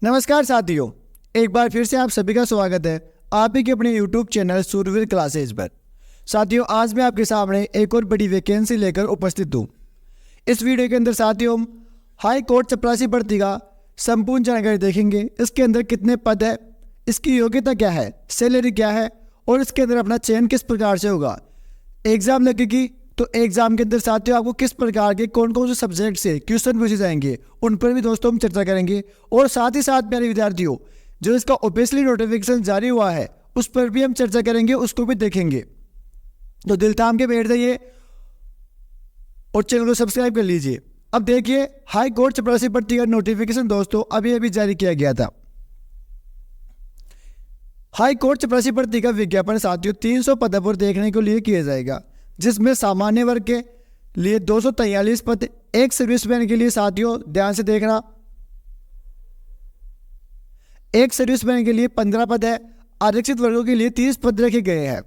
नमस्कार साथियों, एक बार फिर से आप सभी का स्वागत है आप ही के अपने YouTube चैनल सूरवीर क्लासेज पर। साथियों, आज मैं आपके सामने एक और बड़ी वैकेंसी लेकर उपस्थित हूँ। इस वीडियो के अंदर साथियों हम हाई कोर्ट चपरासी भर्ती का संपूर्ण जानकारी देखेंगे। इसके अंदर कितने पद है, इसकी योग्यता क्या है, सैलरी क्या है और इसके अंदर अपना चयन किस प्रकार से होगा। एग्जाम लगेगी तो एग्जाम के अंदर साथियों आपको किस प्रकार के कौन कौन से सब्जेक्ट से क्वेश्चन पूछे जाएंगे उन पर भी दोस्तों हम चर्चा करेंगे। और साथ ही साथ प्यारे विद्यार्थियों, जो इसका ऑफिशियली नोटिफिकेशन जारी हुआ है उस पर भी हम चर्चा करेंगे, उसको भी देखेंगे। तो दिल थाम के बैठ जाइए और चैनल को सब्सक्राइब कर लीजिए। अब देखिए, हाई कोर्ट चपरासी भर्ती का नोटिफिकेशन दोस्तों अभी अभी जारी किया गया था। हाई कोर्ट चपरासी भर्ती का विज्ञापन साथियों 300 पदों पर देखने को लिए किया जाएगा, जिसमें सामान्य वर्ग के लिए 243 पद, एक सर्विसमैन के लिए साथियों ध्यान से देखना, एक सर्विसमैन के लिए 15 पद है। आरक्षित वर्गों के लिए 30 पद रखे गए हैं।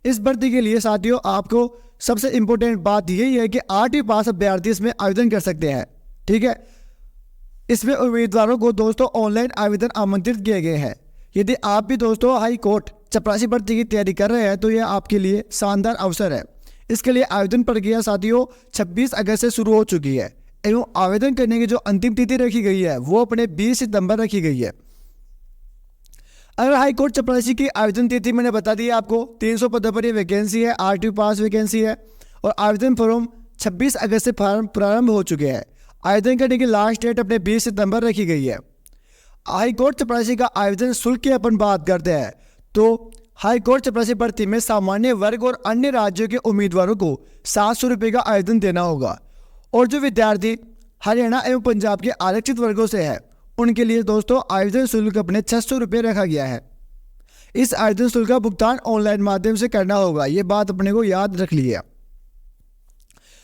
इस भर्ती के लिए साथियों आपको सबसे इंपॉर्टेंट बात यही है कि 8वीं पास अभ्यर्थी इसमें आवेदन कर सकते हैं। ठीक है, इसमें उम्मीदवारों को दोस्तों ऑनलाइन आवेदन आमंत्रित किए गए हैं। यदि आप भी दोस्तों हाई कोर्ट चपरासी भर्ती की तैयारी कर रहे हैं तो यह आपके लिए शानदार अवसर है। इसके लिए आवेदन प्रक्रिया साथियों 26 अगस्त से शुरू हो चुकी है एवं आवेदन करने की जो अंतिम तिथि रखी गई है वो अपने 20 सितंबर रखी गई है। अगर हाई कोर्ट चपरासी की आवेदन तिथि मैंने बता दी आपको, 300 पदों पर यह वैकेंसी है, 8वीं पास वैकेंसी है और आवेदन फॉर्म 26 अगस्त से प्रारंभ हो चुके हैं। आवेदन करने की लास्ट डेट अपने 20 सितंबर रखी गई है। हाई कोर्ट चपरासी का आवेदन शुल्क की अपन बात करते हैं तो हाई कोर्ट चपरासी भर्ती में सामान्य वर्ग और अन्य राज्यों के उम्मीदवारों को 700 रुपये का आवेदन देना होगा। और जो विद्यार्थी हरियाणा एवं पंजाब के आरक्षित वर्गों से है उनके लिए दोस्तों आवेदन शुल्क अपने 600 रुपये रखा गया है। इस आवेदन शुल्क का भुगतान ऑनलाइन माध्यम से करना होगा, ये बात अपने को याद रख ली है।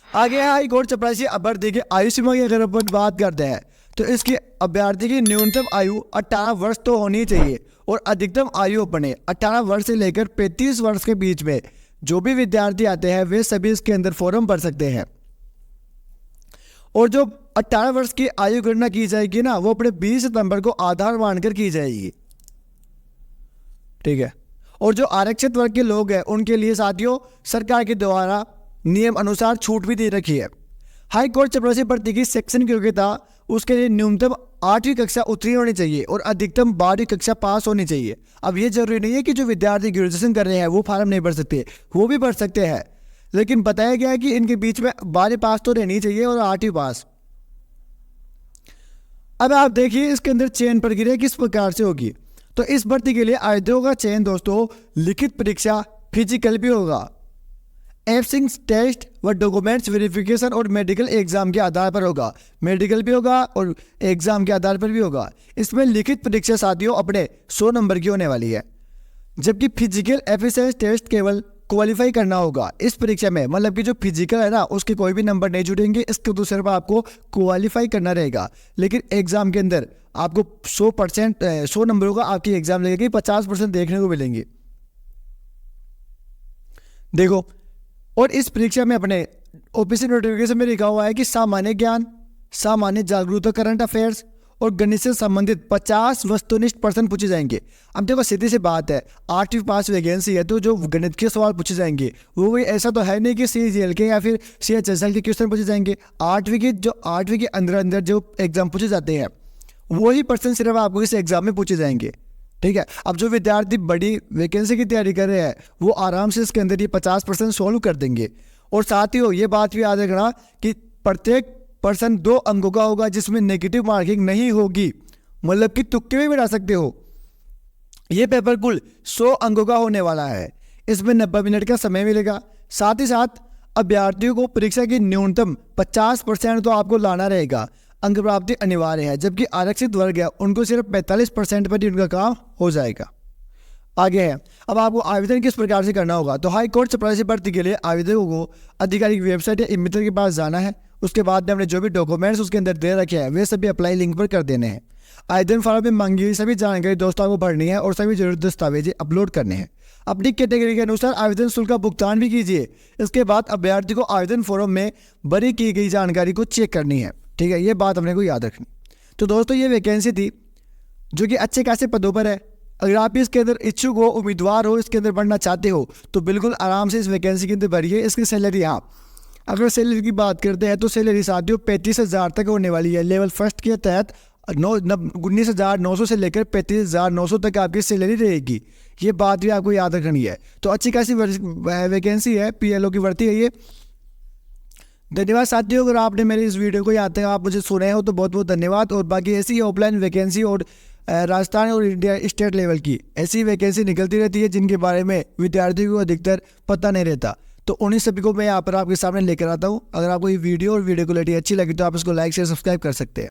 आगे हाई कोर्ट चपरासी अभ्यर्थी की आयु सीमा की अगर अपन बात करते हैं तो इसकी अभ्यर्थी की न्यूनतम आयु 18 वर्ष तो होनी चाहिए और अधिकतम आयु अपने 18 वर्ष से लेकर 35 वर्ष के बीच में जो भी विद्यार्थी आते हैं वे सभी इसके अंदर फॉर्म भर सकते हैं। और जो 18 वर्ष की आयु गणना की जाएगी ना वो अपने 20 सितंबर को आधार मानकर की जाएगी। ठीक है, और जो आरक्षित वर्ग के लोग हैं उनके लिए साथियों सरकार के द्वारा नियम अनुसार छूट भी दे रखी है। हाई कोर्ट चपरासी भर्ती की सेक्शन की योग्यता उसके लिए न्यूनतम 8वीं कक्षा उत्तीर्ण होनी चाहिए और अधिकतम 12वीं कक्षा पास होनी चाहिए। अब ये जरूरी नहीं है कि जो विद्यार्थी ग्रेजुएशन कर रहे हैं वो फार्म नहीं भर सकते, वो भी भर सकते हैं, लेकिन बताया गया है कि इनके बीच में 12वीं पास तो रहनी चाहिए और 8वीं पास। अब आप देखिए इसके अंदर चयन प्रक्रिया किस प्रकार से होगी। तो इस भर्ती के लिए आवेदकों का चयन दोस्तों लिखित परीक्षा, फिजिकल भी होगा, एब्सेंस टेस्ट व डॉक्यूमेंट्स वेरिफिकेशन और मेडिकल एग्जाम के आधार पर होगा। मेडिकल भी होगा और एग्जाम के आधार पर भी होगा। इसमें लिखित परीक्षा साथियों अपने 100 नंबर की होने वाली है, जबकि फिजिकल एफिशिएंसी टेस्ट केवल क्वालिफाई करना होगा। इस परीक्षा में मतलब कि जो फिजिकल है ना उसके कोई भी नंबर नहीं जुड़ेंगे, इसके तो सिर्फ आपको क्वालिफाई करना रहेगा। लेकिन एग्जाम के अंदर आपको 100 नंबरों का आपकी एग्जाम लगेगी, 50% देखने को मिलेंगे। देखो, और इस परीक्षा में अपने ऑफिशियल नोटिफिकेशन में लिखा हुआ है कि सामान्य ज्ञान, सामान्य जागरूकता, करंट अफेयर्स और गणित से संबंधित 50 वस्तुनिष्ठ प्रश्न पूछे जाएंगे। अब देखो सीधी सी बात है, 8वीं पास वैकेंसी है तो जो गणित के सवाल पूछे जाएंगे वो भी ऐसा तो है नहीं कि CGL के या फिर CHSL के क्वेश्चन पूछे जाएंगे। 8वीं के अंदर जो एग्जाम पूछे जाते हैं वही प्रश्न सिर्फ आपको इस एग्जाम में पूछे जाएंगे। ठीक है, अब जो विद्यार्थी बड़ी वैकेंसी की तैयारी कर रहे हैं वो आराम से इसके अंदर ये 50% सॉल्व कर देंगे। और साथ ही ये बात भी याद रखना कि प्रत्येक पर्सन 2 अंकों का होगा, जिसमें नेगेटिव मार्किंग नहीं होगी, मतलब कि तुक्के भी मिला सकते हो। ये पेपर कुल 100 अंकों का होने वाला है। इसमें 90 मिनट का समय मिलेगा। साथ ही साथ अभ्यर्थियों को परीक्षा की न्यूनतम 50% तो आपको लाना रहेगा, अंक प्राप्ति अनिवार्य है। जबकि आरक्षित वर्ग है उनको सिर्फ 45% पर ही उनका काम हो जाएगा। आगे है, अब आपको आवेदन किस प्रकार से करना होगा। तो हाई कोर्ट चपरासी भर्ती के लिए आवेदकों को आधिकारिक वेबसाइट या ई-मित्र के पास जाना है। उसके बाद में हमने जो भी डॉक्यूमेंट्स उसके अंदर दे रखे हैं वे सभी अप्लाई लिंक पर कर देने हैं। आवेदन फॉर्म में मांगी हुई सभी जानकारी दोस्तों को भरनी है और सभी जरूरी दस्तावेज अपलोड करने हैं। अपनी कैटेगरी के अनुसार आवेदन शुल्क का भुगतान भी कीजिए। इसके बाद अभ्यर्थी को आवेदन फॉर्म में भरी की गई जानकारी को चेक करनी है। ठीक है, ये बात अपने को याद रखनी। तो दोस्तों ये वैकेंसी थी जो कि अच्छे खासे पदों पर है। अगर आप इसके अंदर इच्छुक हो, उम्मीदवार हो, इसके अंदर बढ़ना चाहते हो तो बिल्कुल आराम से इस वैकेंसी के अंदर भरिए। इसकी सैलरी, हाँ अगर सैलरी की बात करते हैं तो सैलरी साथियों 35,000 तक होने वाली है। लेवल फर्स्ट के तहत 19,900 से लेकर 35,900 तक आपकी सैलरी रहेगी। ये बात भी आपको याद रखनी है। तो अच्छी खासी वैकेंसी है, PLO की भर्ती है ये। धन्यवाद साथियों, अगर आपने मेरी इस वीडियो को यहाँ तक आप मुझे सुने हो तो बहुत बहुत धन्यवाद। और बाकी ऐसी ही ऑफलाइन वैकेंसी और राजस्थान और इंडिया स्टेट लेवल की ऐसी वैकेंसी निकलती रहती है जिनके बारे में विद्यार्थियों को अधिकतर पता नहीं रहता। तो उन्हीं सभी को मैं यहाँ पर आपके सामने लेकर आता हूँ। अगर आपको ये वीडियो और वीडियो क्वालिटी अच्छी लगी तो आप इसको लाइक शेयर सब्सक्राइब कर सकते हैं।